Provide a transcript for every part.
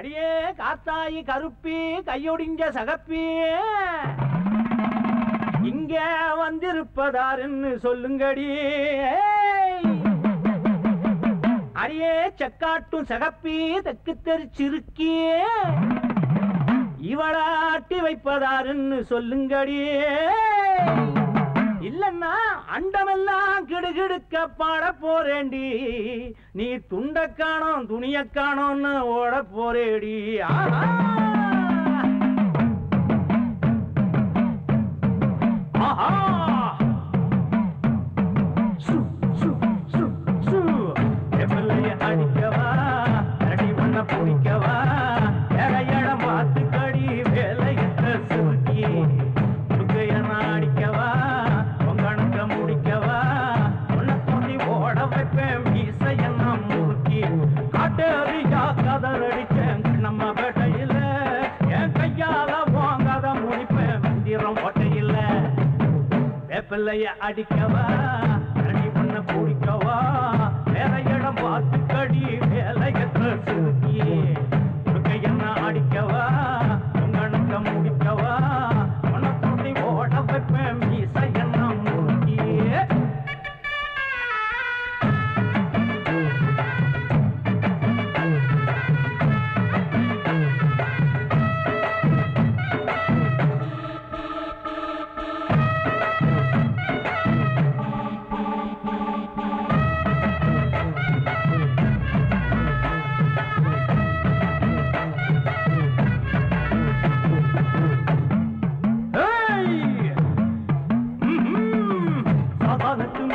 அடியே காத்தாயி கருப்பி கையொடிஞ்ச சகப்பி இங்க வந்திருப்பதாருன்னு சொல்லுங்கடி. அடியே செக்காட்டும் சகப்பி தெக்கு தெரிச்சிருக்கி இவளாட்டி வைப்பதாருன்னு சொல்லுங்கடி. இல்லன்னா அண்டமெல்லாம் கிடுகிடுக்க பாட போறேண்டி. நீ துண்ட காணோம் துணிய காணோம்னு ஓட போறேடி. ஆஹா அடிக்கவா அடி பண்ண பிடிக்கவா வேற இடம் பார்த்து கடி வேலையிட்ட சுருக்கி என்ன அடிக்கவா உங்கணக்க முடிக்கவா உன்னை தோண்டி ஓட வைப்பேன் மீசையென்ன முறுக்கி காட்டறியா கதர் அடிச்சேன் நம்ம பேட்டையில என் கையால வாங்காத முடிப்பேன் மந்திரம் ஓட்டையில வேப்பிள்ளைய அடிக்கவா அடி பண்ண பிடிக்கவா வேற இடம் பார்த்து கடி வேலையற்ற சுருக்கி என்ன அடிக்கவா உங்கணக்க முடிக்கவா உன்னை தோண்டி ஓட வைப்பேன் மீசையென்ன முறுக்கி.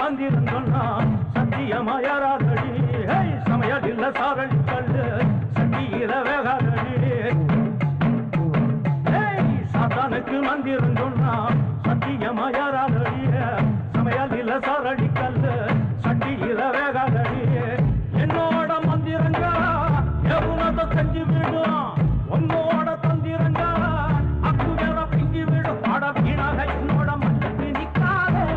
வந்திருந்தோன்னா சத்தியமாயாராதடி சமையல் இல்ல சாரடி கல்லு சட்டியில வேகாதடி. சாத்தானுக்கு வந்திருந்தோன்னா சத்தியமாயாராதடி சமையல் இல்ல சாரடி கல்லு சட்டியில வேகாதடி. என்னோட மந்திரங்க எவ்வளவு செஞ்சு விடும் உன்னோட தந்திரங்க அக்குயர பிங்கி விடும் பாட வீணாக என்னோட மனத்துக்கு நிற்காதே.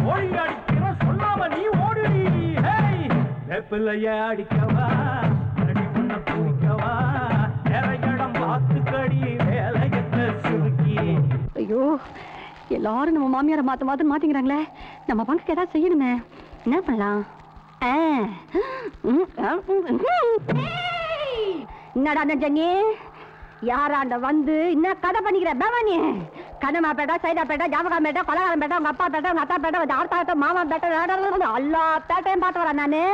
கோழி அடிக்கிற சொல்லாம நீ ஓடுடி. வேப்பிள்ளைய அடிக்கவா அடி பண்ண பிடிக்கவா வேற இடம் பார்த்து கடி வேலையற்ற சுருக்கி. ஐயோ எல்லாரும் நம்ம மாமியாரை மாத்திங்கிறாங்களே. நம்ம பங்குக்கு ஏதாவது செய்யணுமே. என்ன பண்ணலாம்? என்னடா நெஞ்சங்கி யாராண்ட வந்து என்ன கதை பண்ணிக்கிற பவானி? கனமா பேட்டா சைடா பேட்டா ஜாமகாம் பேட்டா கொலகாரம் பேட்டா உங்க அப்பா பேட்டா உங்க அத்தா பேட்டா ஆர்த்தா பேட்டா மாமா பேட்டா எல்லா பேட்டையும் பார்த்து வரேன் நானு.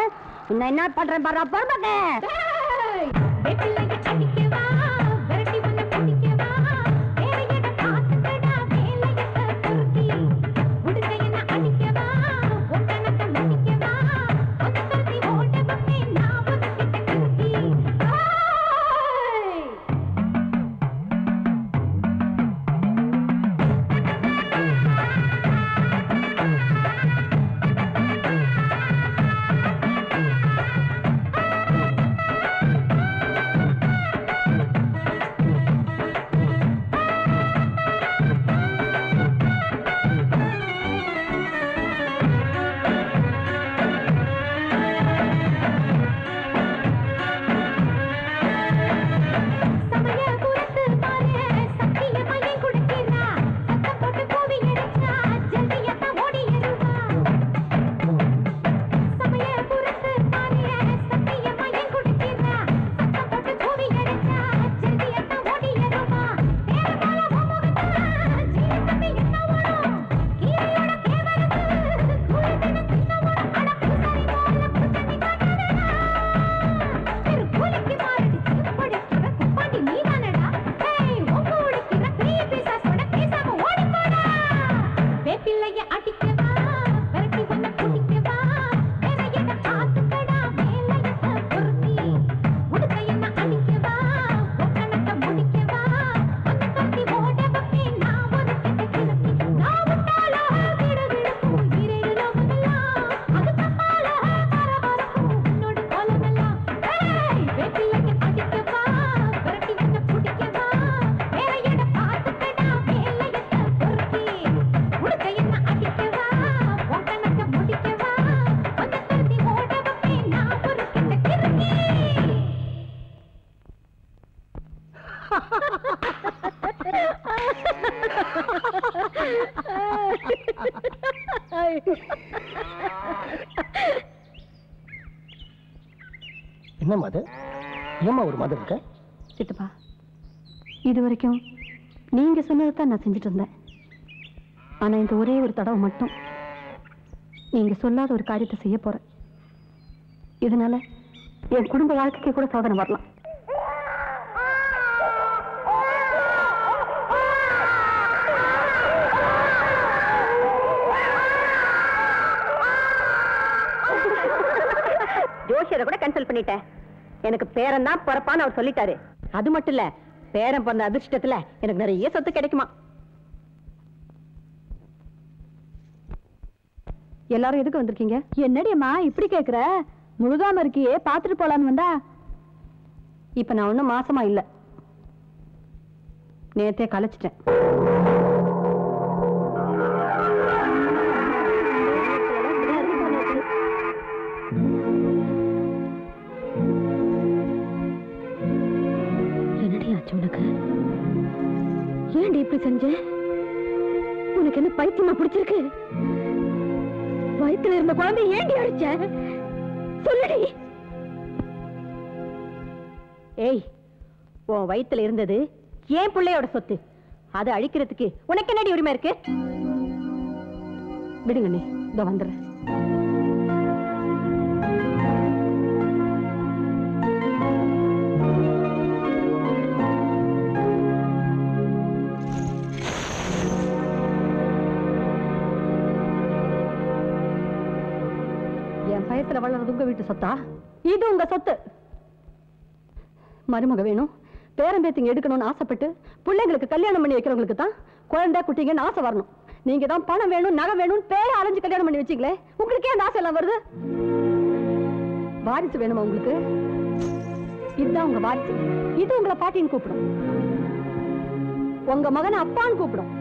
உன்னை என்ன பண்றேன் பாரு பொறுப்பே. என்ன மது? ஏமா ஒரு மது இருக்க? சித்தப்பா, இது வரைக்கும் நீங்க சொன்னதான் நான் செஞ்சுட்டு இருந்தேன். ஆனா இந்த ஒரே ஒரு தடவை மட்டும் நீங்க சொல்லாத ஒரு காரியத்தை செய்ய போறேன். இதனால என் குடும்ப வாழ்க்கைக்கு கூட சோதனை வரலாம். ஜோஷியரை கூட கேன்சல் பண்ணிட்டேன். எனக்கு பேரன் தான் பிறப்பான்னு அவர் சொல்லிட்டாரு. அது மட்டும் இல்ல, பேரன் பிறந்த அதிர்ஷ்டத்துல எனக்கு நிறைய சொத்து கிடைக்குமா. எல்லாரும் எதுக்கு வந்திருக்கீங்க? என்னடியம்மா இப்படி கேக்குற? முழுகாம இருக்கியே, பாத்துட்டு போலான்னு வந்தா. இப்ப நான் ஒண்ணும் மாசமா இல்ல, நேத்தே கலைச்சிட்டேன். என்னடி ஆச்சு உனக்கு? ஏன்டி இப்படி செஞ்ச? உனக்கு என்ன பைத்தியமா பிடிச்சிருக்கு? வயித்துல இருந்த குழந்தை ஏண்டி அடிச்ச? சொல்லுடி. ஏய், உன் வயித்துல இருந்தது ஏன் பிள்ளையோட சொத்து. அதை அழிக்கிறதுக்கு உனக்கு என்னடி உரிமை இருக்கு? விடுங்க நீ, இதோ வந்துடுறேன். என் பயத்துல வளர்றது உங்க வீட்டு சொத்தா? இது உங்க சொத்து. மருமக வேணும், பேரம்பேத்திங்க எடுக்கணும்னு ஆசைப்பட்டு பிள்ளைங்களுக்கு கல்யாணம் பண்ணி வைக்கிறவங்களுக்கு தான் குழந்தை குட்டிங்கன்னு ஆசை வரணும். நீங்க தான் பணம் வேணும், நகை வேணும், பேரை அலைஞ்சு கல்யாணம் பண்ணி வச்சீங்களே, உங்களுக்கே அந்த ஆசை எல்லாம் வருது. வாரிசு வேணுமா உங்களுக்கு? இதுதான் உங்க வாரிசு. இது உங்களை பாட்டின்னு கூப்பிடும், உங்க மகனை அப்பான்னு கூப்பிடும்,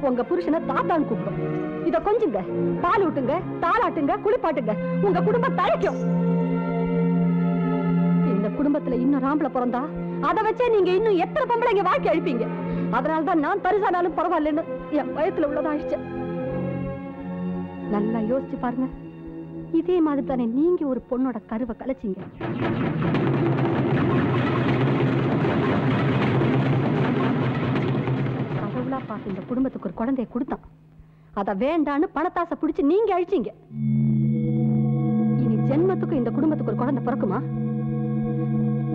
உங்க புருஷனை தாத்தான்னு கூப்பிடும். இத கொஞ்சுங்க, பால் ஊட்டுங்க, தாளாட்டுங்க, குளிப்பாட்டுங்க, உங்க குடும்பம் தழைக்கும். இந்த குடும்பத்துல இன்னும் ஆம்பளை பிறந்தா அதை வச்சே நீங்க இன்னும் எத்தனை பொம்பளைங்க வாழ்க்கை அழிப்பீங்க. அதனாலதான் நான் பரிசானாலும் பரவாயில்லன்னு என் வயத்துல உள்ளதாயிடுச்சு. நல்லா யோசிச்சு பாருங்க. இதே மாதிரி தானே நீங்க ஒரு பொண்ணோட கருவை கலைச்சிங்க. கடவுளா பார்த்து இந்த குடும்பத்துக்கு ஒரு குழந்தைய கொடுத்தான். அத வேண்டான்னு பணத்தாசை பிடிச்சு நீங்க அழிச்சீங்க. இனி ஜென்மத்துக்கு இந்த குடும்பத்துக்கு ஒரு குழந்தை பிறக்குமா?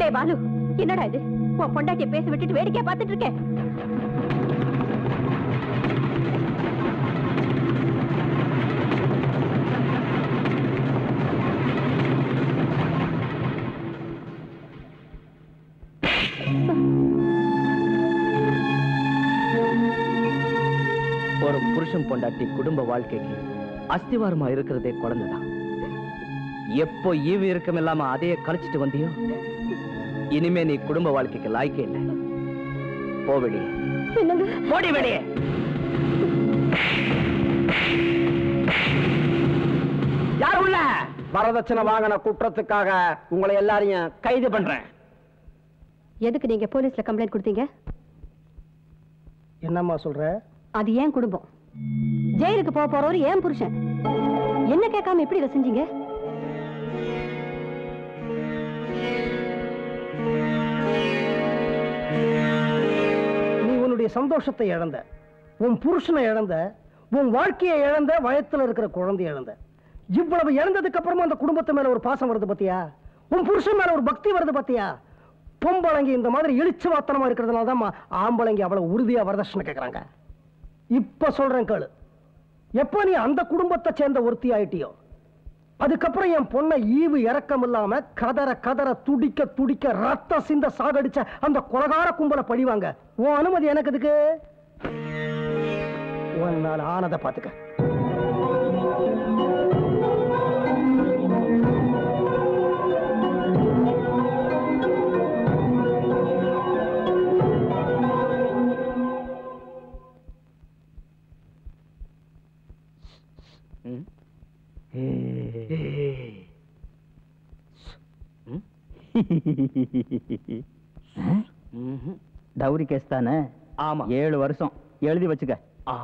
டே பாலு, என்னடா இது? உன் பொண்டாட்டிய பேச விட்டுட்டு வேடிக்கையா பார்த்துட்டு இருக்கேன். ஒரு புருஷன் பொண்டாட்டி குடும்ப வாழ்க்கைக்கு அஸ்திவாரமா இருக்கிறதே குழந்தைதான். எப்போ ஈவு இருக்கும் இல்லாம அதையே கழிச்சிட்டு வந்தியோ, இனிமே நீ குடும்ப வாழ்க்கைக்கு லாய்க்கே இல்லை. போ வெளியே, போடி வெளியே. யார் உள்ள? வரதட்சணை வாங்கின குற்றத்துக்காக உங்களை எல்லாரையும் கைது பண்றேன். எதுக்கு நீங்க போலீஸ்ல கம்ப்ளைண்ட் கொடுத்தீங்க? என்னம்மா சொல்ற? அது ஏன் குடும்பம். ஜெயிலுக்கு போக போறவரு ஏன் புருஷன். என்ன கேட்காம எப்படி இதை செஞ்சீங்க? நீ உன்னுடைய சந்தோஷத்தை இழந்த, உன் புருஷனை இழந்த, உன் வாழ்க்கையை இழந்த, வயத்துல இருக்கிற குழந்தை இழந்த. இவ்வளவு இழந்ததுக்கு அப்புறமா அந்த குடும்பத்து மேல ஒரு பாசம் வருது பாத்தியா? உன் புருஷன் மேல ஒரு பக்தி வருது பாத்தியா? பொம்பளைங்க இந்த மாதிரி இழிச்சு வாத்தனமா இருக்கிறதுனால தான் ஆம்பளைங்க அவ்வளவு உறுதியா வரதட்சணை கேட்கறாங்க. இப்ப சொல்றேன் கேளு. எப்ப நீ அந்த குடும்பத்தை சேர்ந்த ஒருத்தி ஆயிட்டியோ, அதுக்கப்புறம் என் பொண்ணை ஈவு இறக்கம் இல்லாம கதற கதற துடிக்க துடிக்க ரத்த சிந்த சாகடிச்ச அந்த கொலகார கும்பலை பழிவாங்க. உன் அனுமதி எனக்கு இதுக்கு? உன்னால ஆனதை பாத்துக்க. டவுரி கேஸ் தானே? ஆமா. 7 வருஷம் எழுதி வச்சுக்க. ஆ